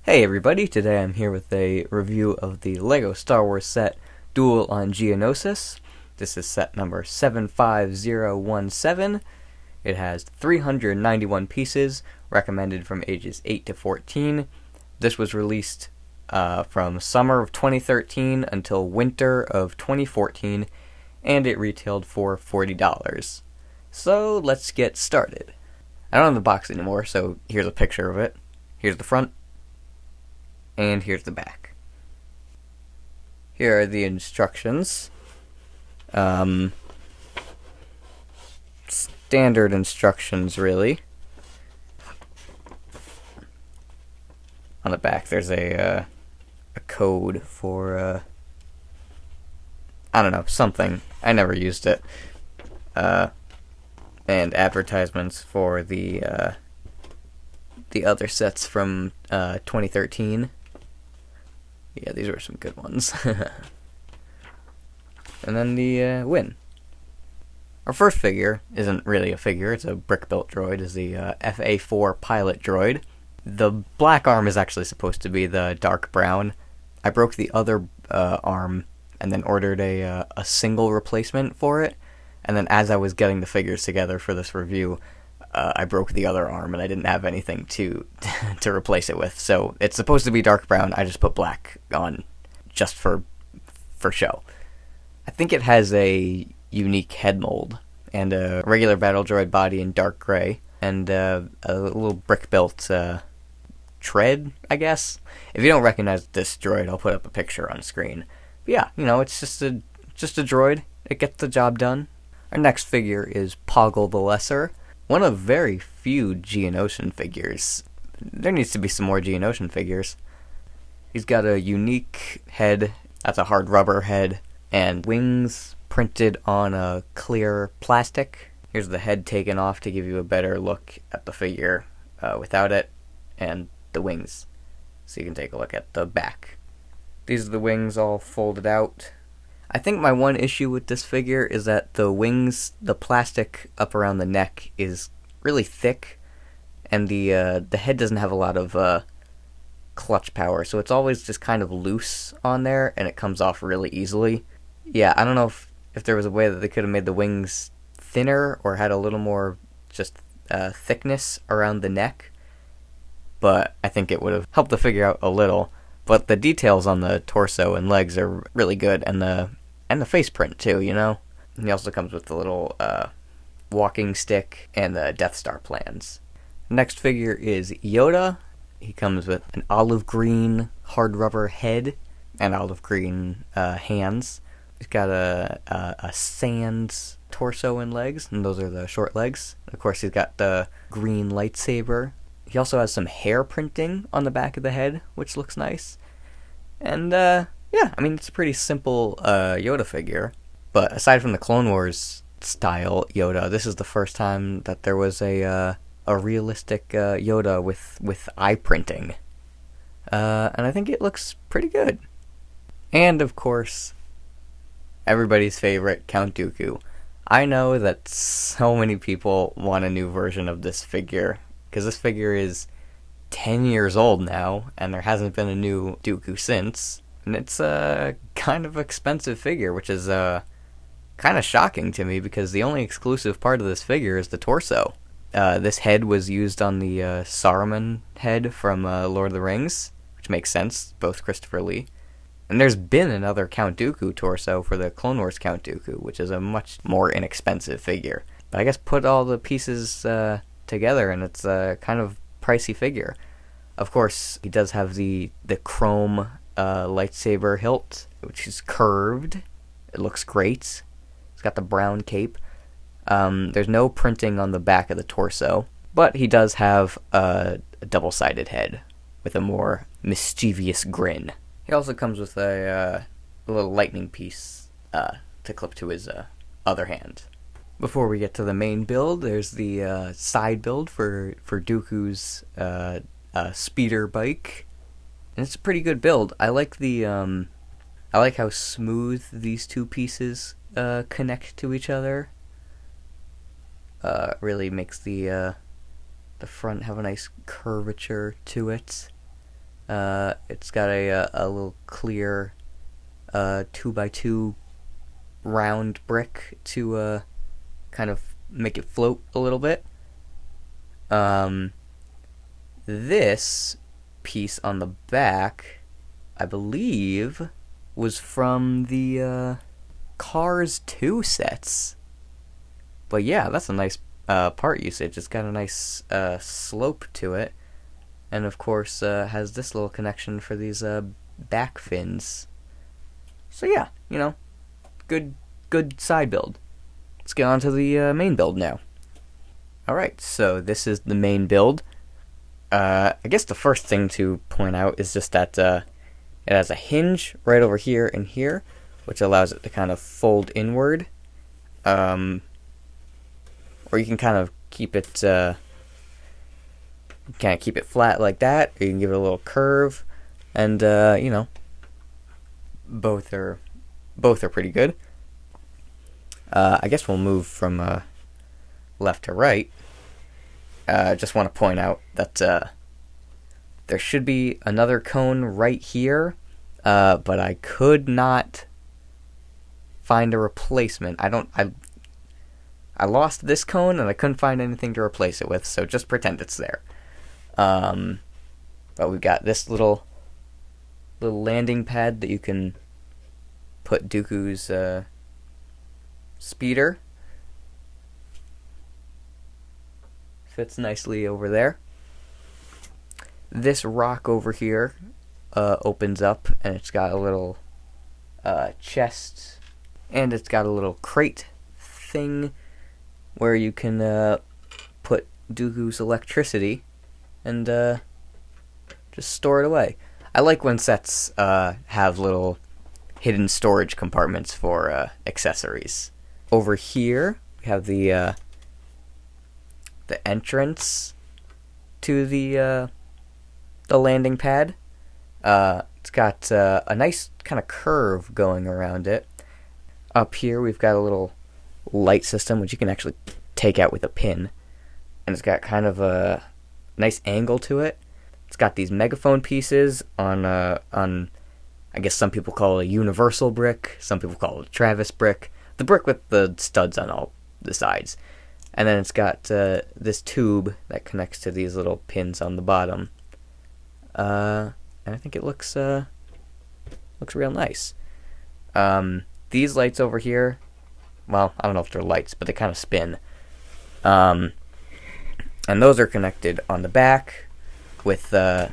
Hey everybody, today I'm here with a review of the LEGO Star Wars set Duel on Geonosis. This is set number 75017. It has 391 pieces, recommended from ages 8 to 14. This was released from summer of 2013 until winter of 2014, and it retailed for $40. So let's get started. I don't have the box anymore, so here's a picture of it. Here's the front. And here's the back. Here are the instructions. Standard instructions, really. On the back, there's a code for, I don't know, something. I never used it. And advertisements for the other sets from 2013. Yeah, these were some good ones. And then the win. Our first figure isn't really a figure, it's a brick-built droid, is the FA4 pilot droid. The black arm is actually supposed to be the dark brown. I broke the other arm and then ordered a single replacement for it. And then as I was getting the figures together for this review, I broke the other arm and I didn't have anything to replace it with. So it's supposed to be dark brown. I just put black on just for show. I think it has a unique head mold and a regular battle droid body in dark gray and a little brick built tread, I guess. If you don't recognize this droid, I'll put up a picture on screen. But yeah, it's just a droid. It gets the job done. Our next figure is Poggle the Lesser. One of very few Geonosian figures. There needs to be some more Geonosian figures. He's got a unique head, that's a hard rubber head, and wings printed on a clear plastic. Here's the head taken off to give you a better look at the figure without it, and the wings, so you can take a look at the back. These are the wings all folded out. I think my one issue with this figure is that the wings, the plastic up around the neck is really thick, and the head doesn't have a lot of clutch power, so it's always just kind of loose on there, and it comes off really easily. Yeah, I don't know if there was a way that they could have made the wings thinner or had a little more just thickness around the neck, but I think it would have helped the figure out a little. But the details on the torso and legs are really good, and the face print too, And he also comes with the little walking stick and the Death Star plans. Next figure is Yoda. He comes with an olive green hard rubber head and olive green hands. He's got a sans torso and legs, and those are the short legs. Of course, he's got the green lightsaber. He also has some hair printing on the back of the head, which looks nice. And, yeah, it's a pretty simple Yoda figure. But aside from the Clone Wars style Yoda, this is the first time that there was a realistic Yoda with eye printing. And I think it looks pretty good. And, of course, everybody's favorite, Count Dooku. I know that so many people want a new version of this figure, because this figure is 10 years old now, and there hasn't been a new Dooku since. And it's a kind of expensive figure, which is kind of shocking to me, because the only exclusive part of this figure is the torso. This head was used on the Saruman head from Lord of the Rings, which makes sense, both Christopher Lee. And there's been another Count Dooku torso for the Clone Wars Count Dooku, which is a much more inexpensive figure. But I guess put all the pieces together, and it's a kind of pricey figure. Of course, he does have the chrome lightsaber hilt, which is curved. It looks great. He's got the brown cape. There's no printing on the back of the torso, but he does have a double-sided head with a more mischievous grin. He also comes with a little lightning piece to clip to his other hand. Before we get to the main build, there's the side build for Dooku's speeder bike, and it's a pretty good build. I like I like how smooth these two pieces connect to each other. Really makes the front have a nice curvature to it. It's got a little clear 2x2 round brick to kind of make it float a little bit. This piece on the back, I believe, was from the Cars 2 sets. But yeah, that's a nice part usage. It's got a nice slope to it. And of course, has this little connection for these back fins. So yeah, good side build. Let's get on to the main build now. Alright, so this is the main build. I guess the first thing to point out is just that it has a hinge right over here and here, which allows it to kind of fold inward. Or you can kind of keep it flat like that, or you can give it a little curve, and both are pretty good. I guess we'll move from left to right. Just want to point out that there should be another cone right here, but I could not find a replacement. I lost this cone and I couldn't find anything to replace it with, so just pretend it's there. But we've got this little landing pad that you can put Dooku's speeder. Fits nicely over there. This rock over here opens up, and it's got a little chest, and it's got a little crate thing where you can put Dooku's electricity and just store it away. I like when sets have little hidden storage compartments for accessories. Over here, we have the entrance to the landing pad. It's got a nice kind of curve going around it. Up here, we've got a little light system, which you can actually take out with a pin. And it's got kind of a nice angle to it. It's got these megaphone pieces on I guess some people call it a universal brick, some people call it a Travis brick. The brick with the studs on all the sides. And then it's got this tube that connects to these little pins on the bottom. And I think it looks real nice. These lights over here, well, I don't know if they're lights, but they kind of spin. And those are connected on the back with, I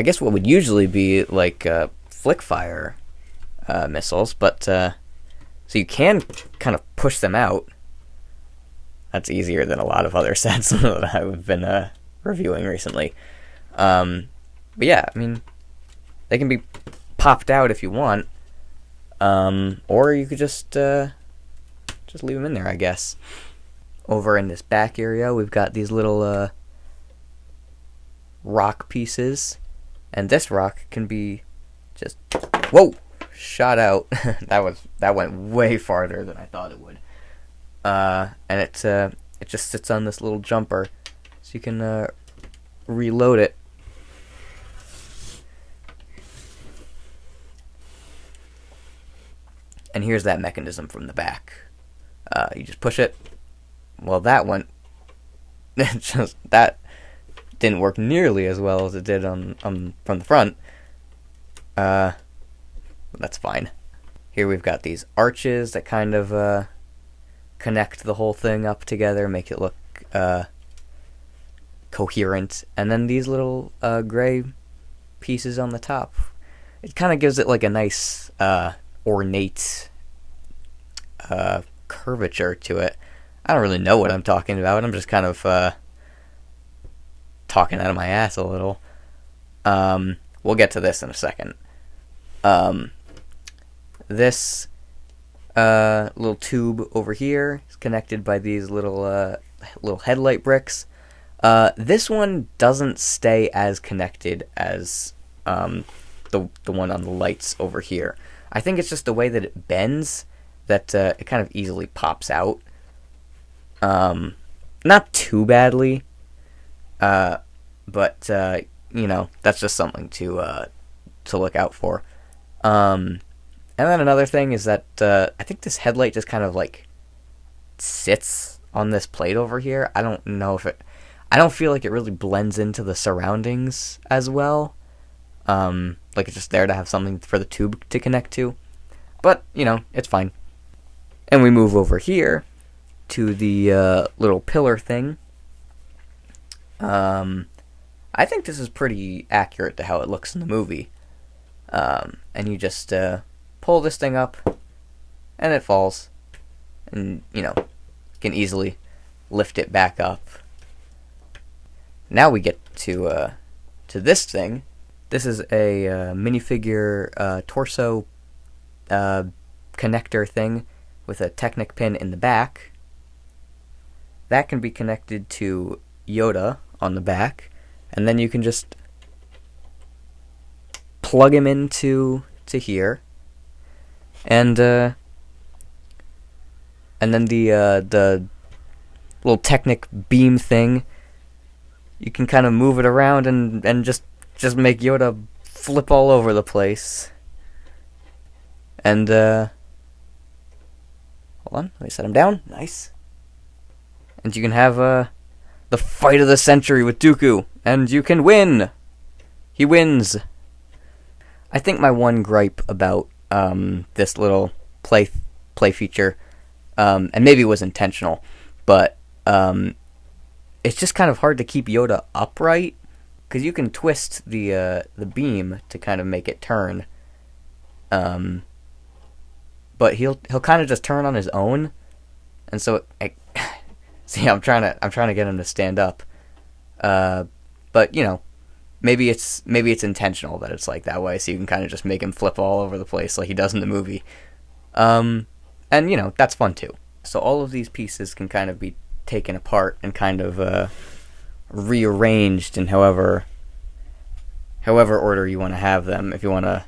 guess what would usually be like flick fire missiles, but so you can kind of push them out. That's easier than a lot of other sets that I've been reviewing recently. But yeah, I mean, they can be popped out if you want, or you could just leave them in there, I guess. Over in this back area, we've got these little rock pieces, and this rock can be just shot out. that went way farther than I thought it would. And it just sits on this little jumper, so you can reload it. And here's that mechanism from the back. You just push it. Well, that went. That didn't work nearly as well as it did on from the front. That's fine. Here we've got these arches that kind of connect the whole thing up together, make it look coherent, and then these little gray pieces on the top. It kind of gives it like a nice ornate curvature to it. I don't really know what I'm talking about. I'm just kind of talking out of my ass a little. We'll get to this in a second. This little tube over here is connected by these little headlight bricks. This one doesn't stay as connected as the one on the lights over here. I think it's just the way that it bends that it kind of easily pops out. Not too badly, but that's just something to look out for. And then another thing is that I think this headlight just kind of like sits on this plate over here. I don't know if I don't feel like it really blends into the surroundings as well. Like it's just there to have something for the tube to connect to. But, it's fine. And we move over here to the little pillar thing. I think this is pretty accurate to how it looks in the movie. And you just pull this thing up, and it falls. And, you can easily lift it back up. Now we get to this thing. This is a minifigure torso connector thing with a Technic pin in the back. That can be connected to Yoda on the back, and then you can just plug him into here, and then the little Technic beam thing, you can kind of move it around and just make Yoda flip all over the place. And hold on, let me set him down. Nice. And you can have the fight of the century with Dooku, and you can win. He wins. I think my one gripe about this little play feature, and maybe it was intentional, but it's just kind of hard to keep Yoda upright, because you can twist the beam to kind of make it turn, but he'll kind of just turn on his own, and so see, I'm trying to get him to stand up, but maybe it's intentional that it's like that way, so you can kind of just make him flip all over the place like he does in the movie, and that's fun too. So all of these pieces can kind of be taken apart and kind of rearranged in however order you want to have them. If you want to,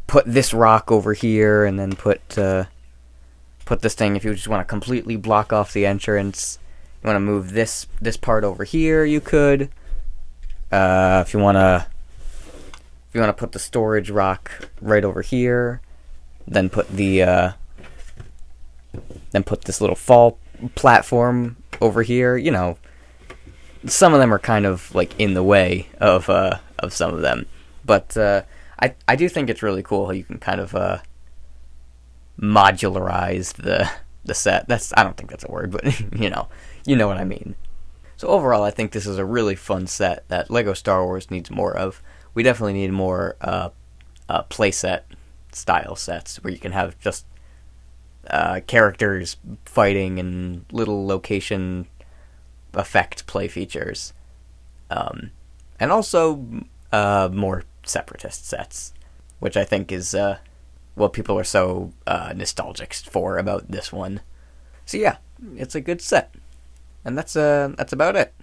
put this rock over here and then put this thing. If you just want to completely block off the entrance, you want to move this part over here, you could. If you want to put the storage rock right over here, then put this little fall platform over here. Some of them are kind of like in the way of some of them, but I do think it's really cool how you can kind of modularize the set. I don't think that's a word, but you know what I mean. So overall, I think this is a really fun set that LEGO Star Wars needs more of. We definitely need more playset style sets where you can have just characters fighting and little location effect play features, and also more separatist sets, which I think is what people are so nostalgic for about this one. So yeah, it's a good set, and that's about it.